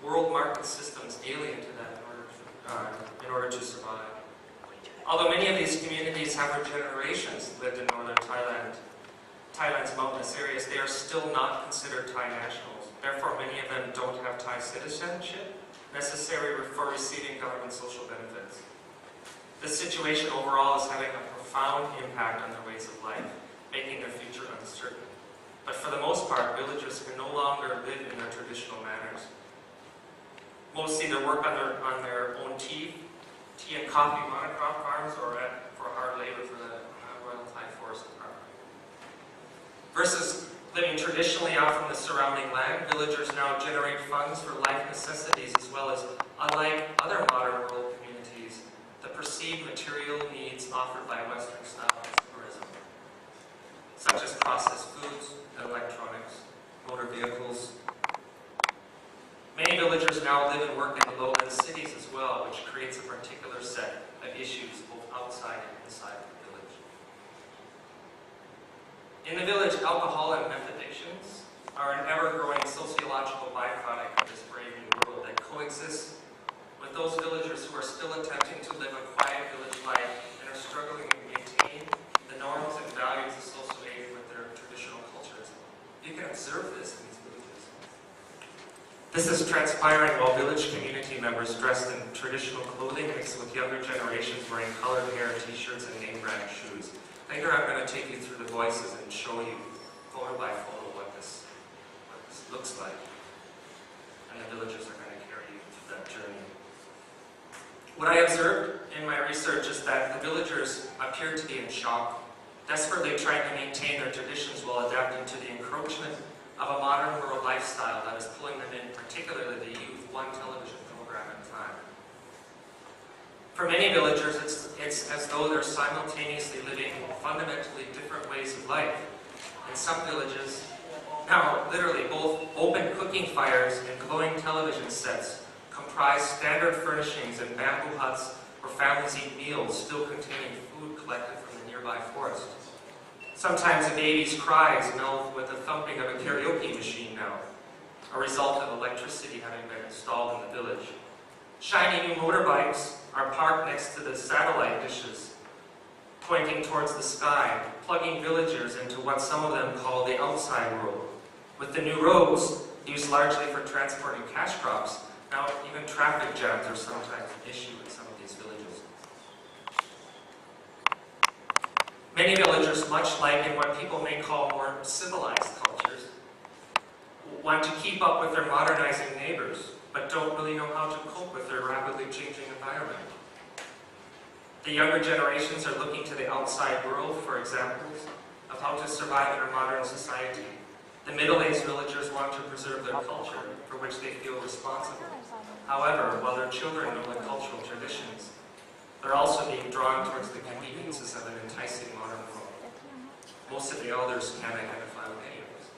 world market systems alien to that in order to survive. Although many of these communities have for generations lived in northern Thailand's mountainous areas, they are still not considered Thai nationals. Therefore, many of them don't have Thai citizenship necessary for receiving government social benefits. This situation overall is having a profound impact on their ways of life, making their future uncertain. But for the most part, villagers can no longer live in their traditional manners. Most either work on their own tea and coffee monocrop farms or for hard labor for the Royal Thai Forest Department. Versus living traditionally out from the surrounding land, villagers now generate funds for life necessities as well as, unlike other modern rural communities, the perceived material needs offered by Western-style consumerism, such as processed foods, electronics, motor vehicles. Many villagers now live and work in the lowland cities as well, which creates a particular set of issues both outside and inside the village. In the village, alcohol and meth addictions are an ever-growing sociological byproduct of this brave new world that coexists with those villagers who are still attempting to live a quiet village life and are struggling to maintain the norms and values associated with their traditional cultures. You can observe this in these villages. This is transpiring while village community members dressed in traditional clothing mixed with younger generations wearing colored hair, t-shirts, and name brand shoes. Later I'm going to take you through the voices and show you photo by photo what this looks like. And the villagers are going to carry you through that journey. What I observed in my research is that the villagers appeared to be in shock, desperately trying to maintain their traditions while adapting to the encroachment of a modern world lifestyle that is pulling them in, particularly the youth, one television program at a time. For many villagers, it's as though they're simultaneously living fundamentally different ways of life. In some villages, now literally both open cooking fires and glowing television sets comprise standard furnishings and bamboo huts where families eat meals still containing food collected from the nearby forest. Sometimes a baby's cries meld with the thumping of a karaoke machine now, a result of electricity having been installed in the village. Shiny new motorbikes are parked next to the satellite dishes, pointing towards the sky, plugging villagers into what some of them call the outside world. With the new roads, used largely for transporting cash crops, now even traffic jams are sometimes an issue in some of these villages. Many villagers, much like in what people may call more civilized cultures, want to keep up with their modernizing neighbors, but don't really know how to cope with their rapidly changing environment. The younger generations are looking to the outside world for examples of how to survive in a modern society. The middle-aged villagers want to preserve their culture, for which they feel responsible. However, while their children know the cultural traditions, they're also being drawn towards the conveniences of an enticing modern world. Most of the elders can't identify with any of this.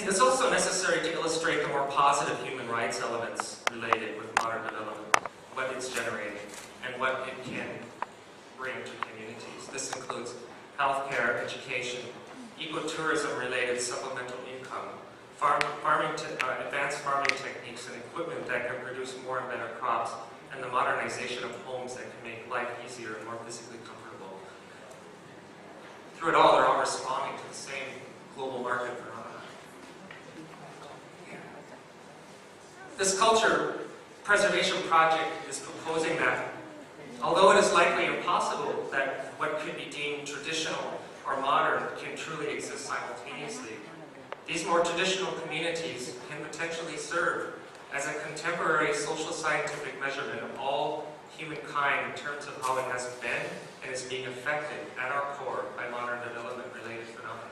It is also necessary to illustrate the more positive human rights elements related with modern development, what it's generating, and what it can bring to communities. This includes healthcare, education, ecotourism-related supplemental income, advanced farming techniques and equipment that can produce more and better crops, and the modernization of homes that can make life easier and more physically comfortable. Through it all, they're all responding to the same global market phenomenon. This culture preservation project is proposing that, although it is likely impossible that what could be deemed traditional or modern can truly exist simultaneously, these more traditional communities can potentially serve as a contemporary social scientific measurement of all humankind in terms of how it has been and is being affected at our core by modern development-related phenomena.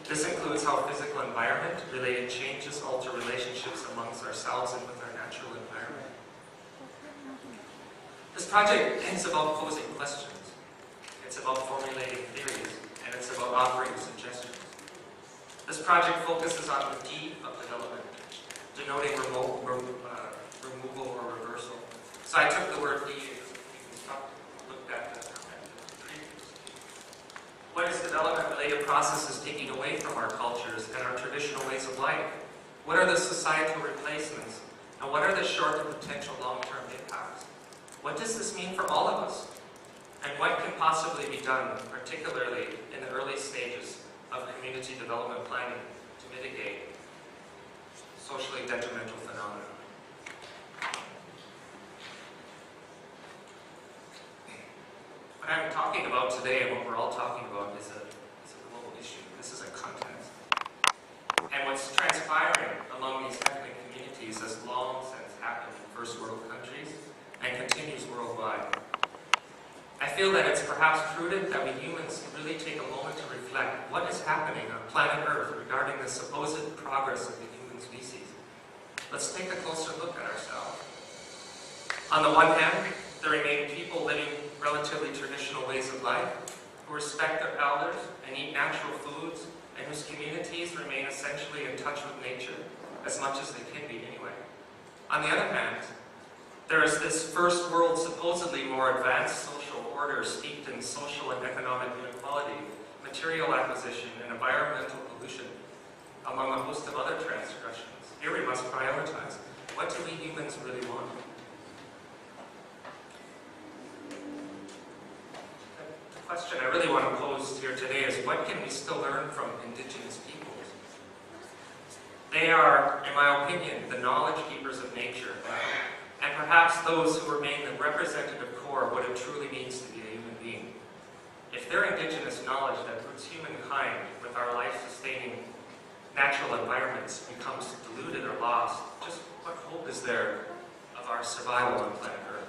This includes how physical environment-related changes alter relationships amongst ourselves and with our natural environment. This project is about posing questions. It's about formulating theories, and it's about offering suggestions. This project focuses on the D of development, denoting removal or reversal. So I took the word D, you can look back at the previous. What is development-related processes taking away from our cultures and our traditional ways of life? What are the societal replacements? And what are the short and potential long-term impacts? What does this mean for all of us? And what can possibly be done, particularly in the early stages of community development planning, to mitigate socially detrimental phenomena? What I'm talking about today, and what we're all talking about, is a global issue. This is a context. And what's transpiring among these ethnic communities has long since happened in first world countries and continues worldwide. I feel that it's perhaps prudent that we humans really take a moment to reflect what is happening on planet Earth regarding the supposed progress of the human species. Let's take a closer look at ourselves. On the one hand, there remain people living relatively traditional ways of life, who respect their elders and eat natural foods, and whose communities remain essentially in touch with nature, as much as they can be anyway. On the other hand, there is this first world, supposedly more advanced social order steeped in social and economic inequality, material acquisition, and environmental pollution, among a host of other transgressions. Here we must prioritize. What do we humans really want? The question I really want to pose here today is, what can we still learn from Indigenous peoples? They are, in my opinion, the knowledge keepers of nature, and perhaps those who remain the representative core of what it truly means to be a human being. If their indigenous knowledge that roots humankind with our life-sustaining natural environments becomes diluted or lost, just what hope is there of our survival on planet Earth?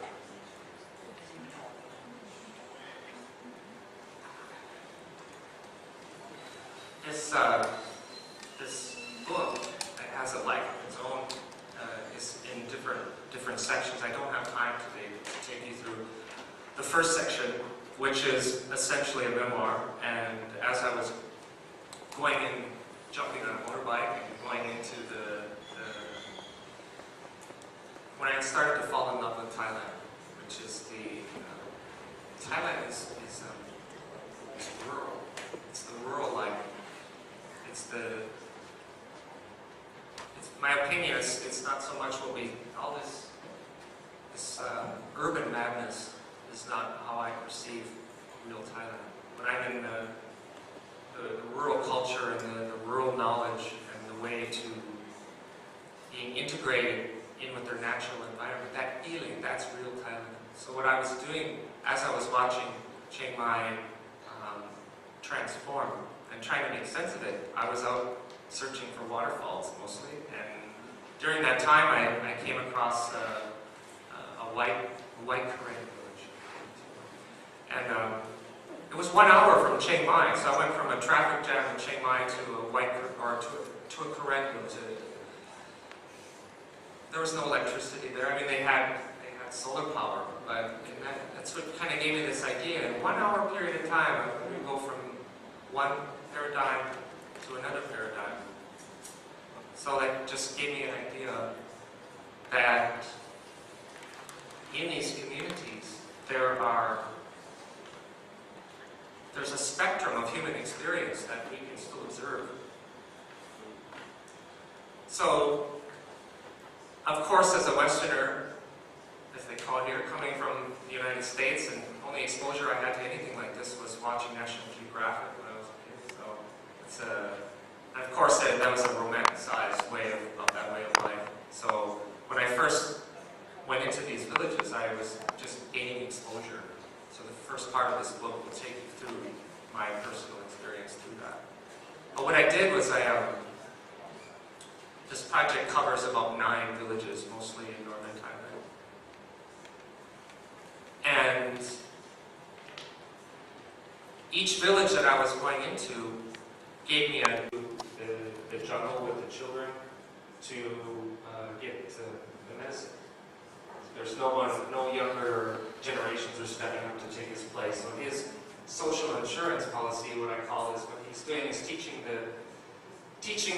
This book, it has a life of its own, is in different sections. I don't have time today to take you through the first section, which is essentially a memoir. And as I was jumping on a motorbike and going into when I started to fall in love with Thailand, which is Thailand is rural. It's the rural life. My opinion is, it's not so much all this urban madness is not how I perceive real Thailand. When I'm in the rural culture and the rural knowledge and the way to being integrated in with their natural environment, that feeling, that's real Thailand. So what I was doing as I was watching Chiang Mai transform and trying to make sense of it, I was out searching for waterfalls mostly, and during that time I came across a white Korean village, and it was 1 hour from Chiang Mai, so I went from a traffic jam in Chiang Mai to a Korean village. There was no electricity there. I mean, they had solar power, but that's what kind of gave me this idea. In 1 hour period of time, we go from one paradigm to another paradigm. So that just gave me an idea that in these communities there's a spectrum of human experience that we can still observe. So, of course, as a Westerner, as they call it here, coming from the United States, and only exposure I had to anything like this was watching National Geographic when I was a kid. So and of course that was a romanticized way of that way of life. So when I first went into these villages, I was just gaining exposure. So the first part of this book will take you through my personal experience through that. But what I did was this project covers about 9 villages, mostly in northern Thailand. And each village that I was going into gave me the jungle with the children to get the medicine. There's no younger generations are stepping up to take his place. So his social insurance policy, what I call, is what he's doing is teaching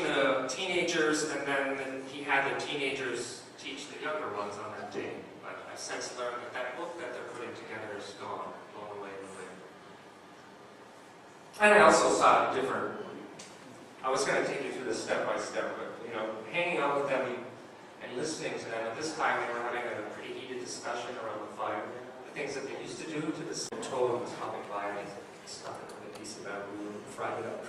the teenagers, and then he had the teenagers teach the younger ones on that day. But I've since learned that book that they're putting together is blown away with it. And I also saw different I was going to take you through this step by step, but you know, hanging out with them and listening to them. At this time, they were having a pretty heated discussion around the fire. The things that they used to do to this toad was hopping by and stuck it with a piece of bamboo and fried it up.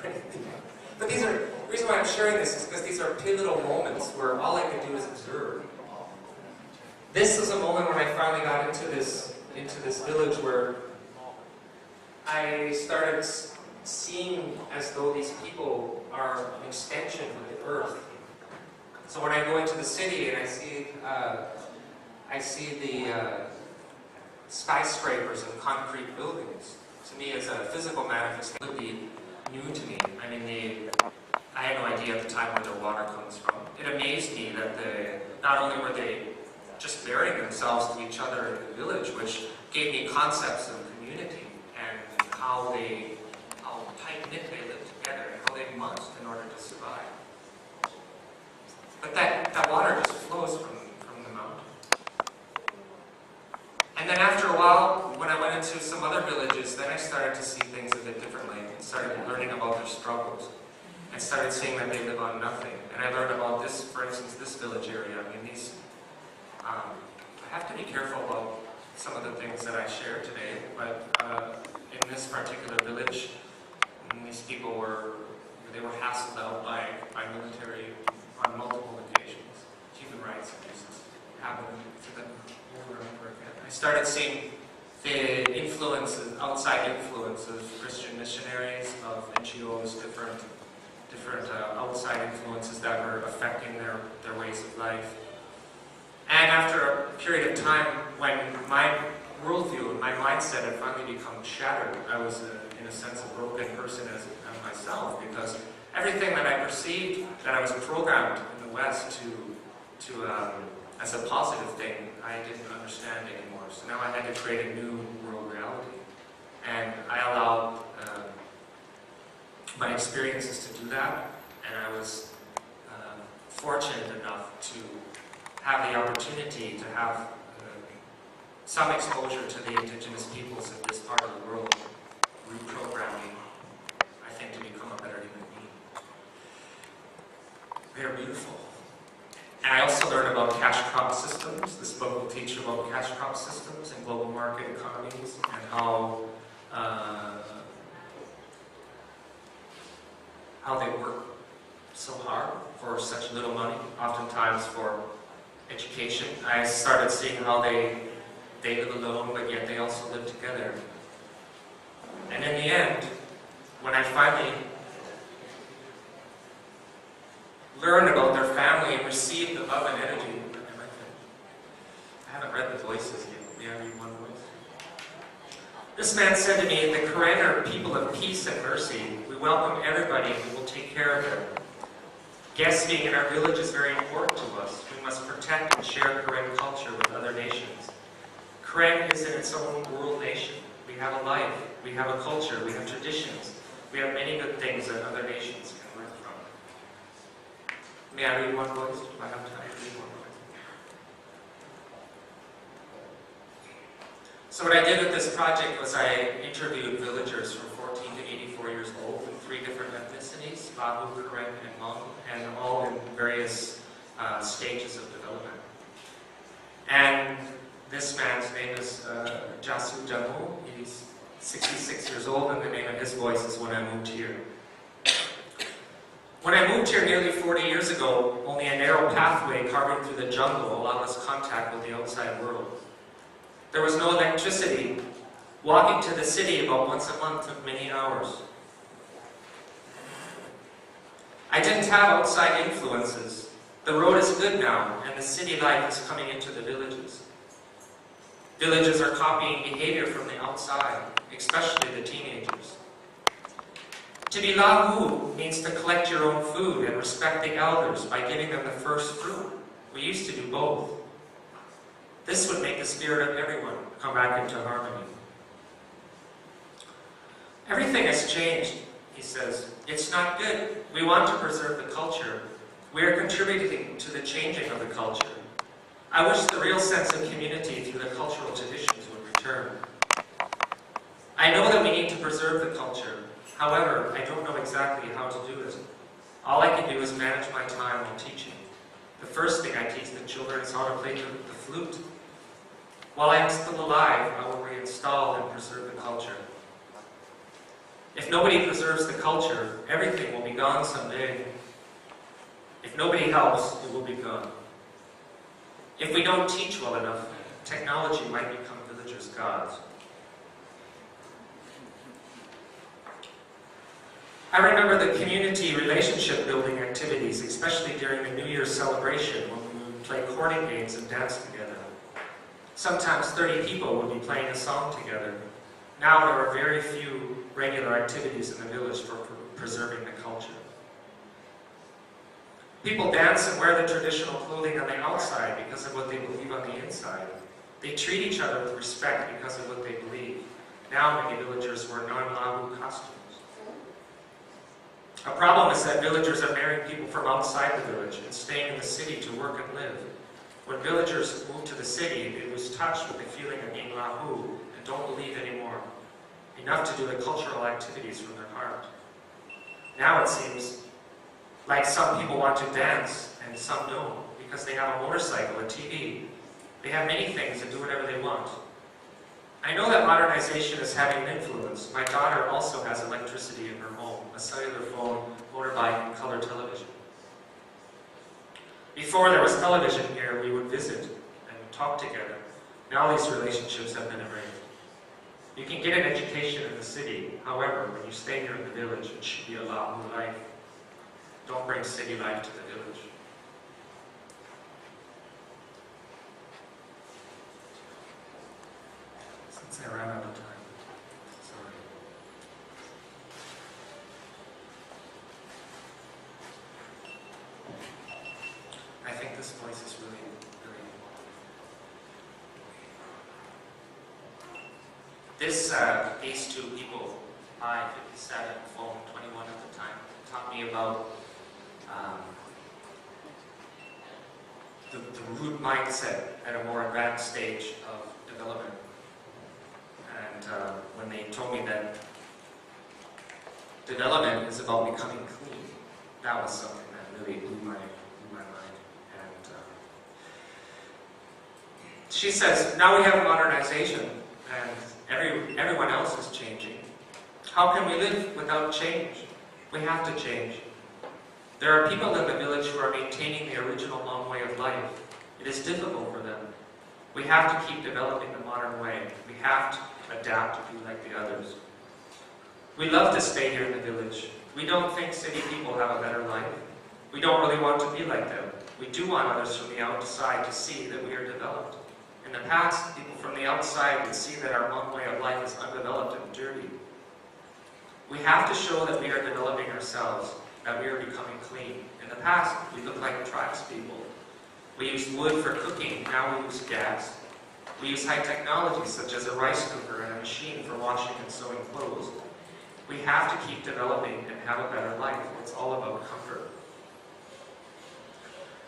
But these are, the reason why I'm sharing this is because these are pivotal moments where all I can do is observe. This was a moment when I finally got into this village where I started seeing as though these people are an extension of the earth. So when I go into the city and I see the skyscrapers and concrete buildings, to me as a physical manifestation, it would be new to me. I mean, I had no idea at the time where the water comes from. It amazed me that not only were they just burying themselves to each other in the village, which gave me concepts of community and how tight-knit they live together and how they must in order to survive. But that water just flows from the mountain. And then after a while, when I went into some other villages, then I started to see things a bit differently. I started learning about their struggles. I started seeing that they live on nothing. And I learned about this, for instance, this village area. I mean, I have to be careful about some of the things that I share today, but in this particular village, these people were hassled out by military on multiple occasions. Human rights abuses happened to them over and over again. I started seeing the influences, outside influences of Christian missionaries, of NGOs, different outside influences that were affecting their ways of life. And after a period of time when my worldview and my mindset had finally become shattered, I was, in a sense, a broken person as myself, because everything that I perceived that I was programmed in the West to as a positive thing, I didn't understand anymore. So now I had to create a new world reality. And I allowed my experiences to do that, and I was fortunate enough to have the opportunity to have some exposure to the indigenous peoples of this part of the world, reprogramming, I think, to become a better human being. They're beautiful. And I also learned about cash crop systems. This book will teach you about cash crop systems and global market economies and how they work so hard for such little money, oftentimes for education. I started seeing how they live alone, but yet they also live together. And in the end, when I finally learned about their family and received the love and energy, I haven't read the voices yet. May I read one voice? This man said to me, "The Karen are people of peace and mercy. We welcome everybody and we will take care of them. Guests being in our village is very important to us. We must protect and share Karen culture with other nations. Karen is in its own world nation. We have a life, we have a culture, we have traditions. We have many good things that other nations can learn from." May I read one voice? Do I have time to read one voice? So what I did with this project was I interviewed villagers from 14 to 84 years old in 3 different ethnicities, Lahu, Karen, and Hmong, and all in various stages of development. And this man's name is Jasu Jamu. He's 66 years old, and the name of his voice is When I Moved Here. When I moved here nearly 40 years ago, only a narrow pathway carving through the jungle allowed us contact with the outside world. There was no electricity. Walking to the city about once a month took many hours. I didn't have outside influences. The road is good now, and the city life is coming into the villages. Villages are copying behavior from the outside, especially the teenagers. To be lahu means to collect your own food and respect the elders by giving them the first fruit. We used to do both. This would make the spirit of everyone come back into harmony. Everything has changed, he says. It's not good. We want to preserve the culture. We are contributing to the changing of the culture. I wish the real sense of community through the cultural traditions would return. I know that we need to preserve the culture. However, I don't know exactly how to do it. All I can do is manage my time while teaching. The first thing I teach the children is how to play the flute. While I am still alive, I will reinstall and preserve the culture. If nobody preserves the culture, everything will be gone someday. If nobody helps, it will be gone. If we don't teach well enough, technology might become villagers' gods. I remember the community relationship building activities, especially during the New Year's celebration when we would play courting games and dance together. Sometimes 30 people would be playing a song together. Now there are very few regular activities in the village for preserving the culture. People dance and wear the traditional clothing on the outside because of what they believe on the inside. They treat each other with respect because of what they believe. Now many villagers wear non-Lahu costumes. A problem is that villagers are marrying people from outside the village and staying in the city to work and live. When villagers move to the city, they lose touch with the feeling of being Lahu and don't believe anymore, enough to do the cultural activities from their heart. Now it seems like some people want to dance and some don't because they have a motorcycle, a TV. They have many things and do whatever they want. I know that modernization is having an influence. My daughter also has electricity in her home, a cellular phone, motorbike, and color television. Before there was television here, we would visit and talk together. Now these relationships have been erased. You can get an education in the city. However, when you stay here in the village, it should be a Lahu life. Don't bring city life to the village. Since I ran out of time, sorry. I think this place is really, these two people, 57, phone 21 at the time, taught me about the root mindset at a more advanced stage of development. And when they told me that development is about becoming clean, that was something that really blew my mind. And she says, now we have modernization, and everyone else is changing. How can we live without change? We have to change. There are people in the village who are maintaining the original Hmong way of life. It is difficult for them. We have to keep developing the modern way. We have to adapt to be like the others. We love to stay here in the village. We don't think city people have a better life. We don't really want to be like them. We do want others from the outside to see that we are developed. In the past, people from the outside would see that our Hmong way of life is undeveloped and dirty. We have to show that we are developing ourselves, that we are becoming clean. In the past, we looked like tribespeople. We used wood for cooking, now we use gas. We use high technology such as a rice cooker and a machine for washing and sewing clothes. We have to keep developing and have a better life. It's all about comfort.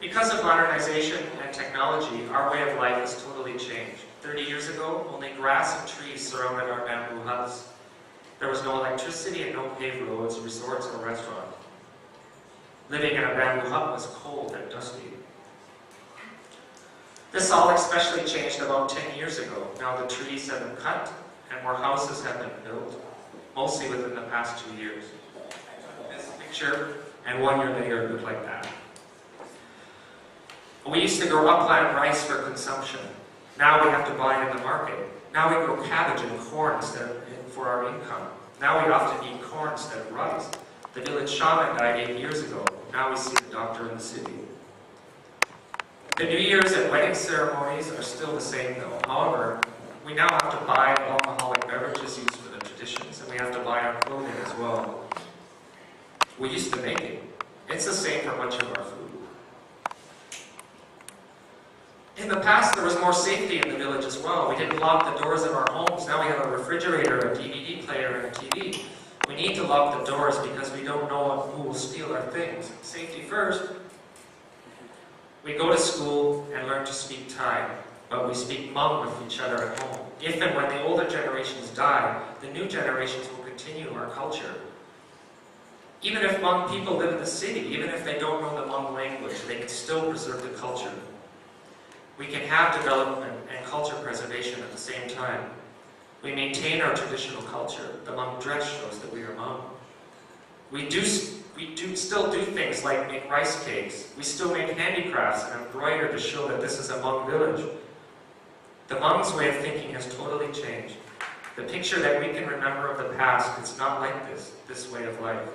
Because of modernization and technology, our way of life has totally changed. 30 years ago, only grass and trees surrounded our bamboo huts. There was no electricity and no paved roads, resorts, or restaurants. Living in a bamboo hut was cold and dusty. This all especially changed about 10 years ago. Now the trees have been cut and more houses have been built, mostly within the past 2 years. This picture, and 1 year later, it looked like that. We used to grow upland rice for consumption. Now we have to buy it in the market. Now we grow cabbage and corn for our income. Now we often eat corn instead of rice. The village shaman died 8 years ago. Now we see the doctor in the city. The New Year's and wedding ceremonies are still the same though. However, we now have to buy alcoholic beverages used for the traditions, and we have to buy our clothing as well. We used to make it. It's the same for much of our food. In the past, there was more safety in the village as well. We didn't lock the doors of our homes. Now we have a refrigerator, a DVD player, and a TV. We need to lock the doors because we don't know who will steal our things. Safety first. We go to school and learn to speak Thai, but we speak Hmong with each other at home. If and when the older generations die, the new generations will continue our culture. Even if Hmong people live in the city, even if they don't know the Hmong language, they can still preserve the culture. We can have development and culture preservation at the same time. We maintain our traditional culture. The Hmong dress shows that we are Hmong. We still do things like make rice cakes. We still make handicrafts and embroider to show that this is a Hmong village. The Hmong's way of thinking has totally changed. The picture that we can remember of the past is not like this way of life.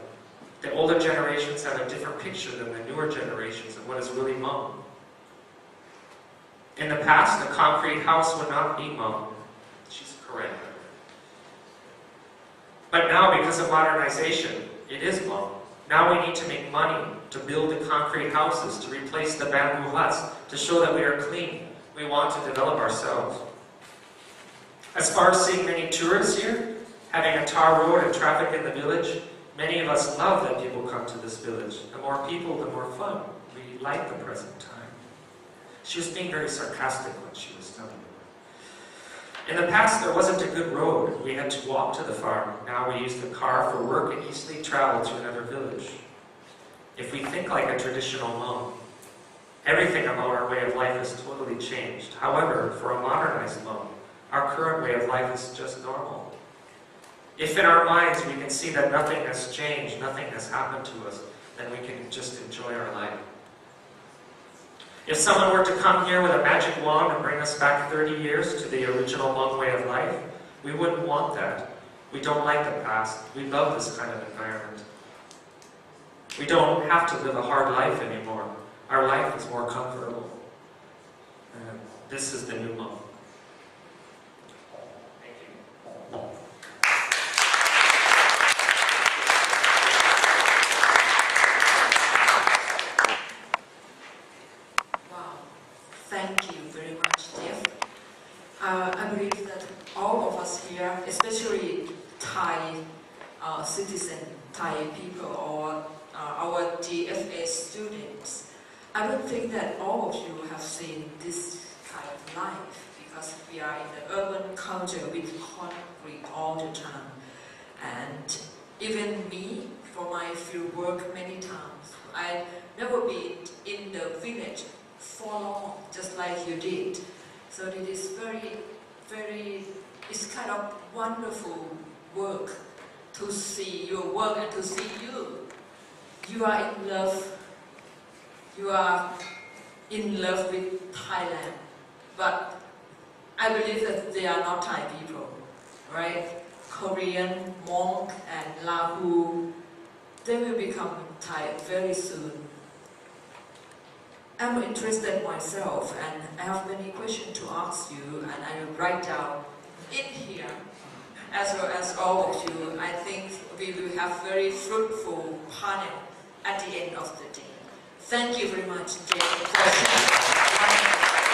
The older generations have a different picture than the newer generations of what is really Hmong. In the past, the concrete house would not be Hmong. She's correct. But now, because of modernization, it is Hmong. Now we need to make money to build the concrete houses, to replace the bamboo huts, to show that we are clean. We want to develop ourselves. As far as seeing many tourists here, having a tar road and traffic in the village, many of us love that people come to this village. The more people, the more fun. We like the present time. She was being very sarcastic when she was telling me. In the past, there wasn't a good road. We had to walk to the farm. Now we use the car for work and easily travel to another village. If we think like a traditional Hmong, everything about our way of life has totally changed. However, for a modernized Hmong, our current way of life is just normal. If in our minds we can see that nothing has changed, nothing has happened to us, then we can just enjoy our life. If someone were to come here with a magic wand and bring us back 30 years to the original Hmong way of life, we wouldn't want that. We don't like the past. We love this kind of environment. We don't have to live a hard life anymore. Our life is more comfortable. And this is the new Hmong. Thank you. Thank you very much, Jeff. I believe that all of us here, especially Thai citizen, Thai people, or our GFA students, I don't think that all of you have seen this kind of life, because we are in the urban culture with concrete all the time. And even me, for my field work many times, I never been in the village for long, just like you did. So it is it's kind of wonderful work to see your work and to see you. You are in love. You are in love with Thailand. But I believe that they are not Thai people, right? Korean, Hmong, and Lahu, they will become Thai very soon. I'm interested myself, and I have many questions to ask you, and I will write down in here, as well as all of you. I think we will have very fruitful panel at the end of the day. Thank you very much, Jay, for sharing.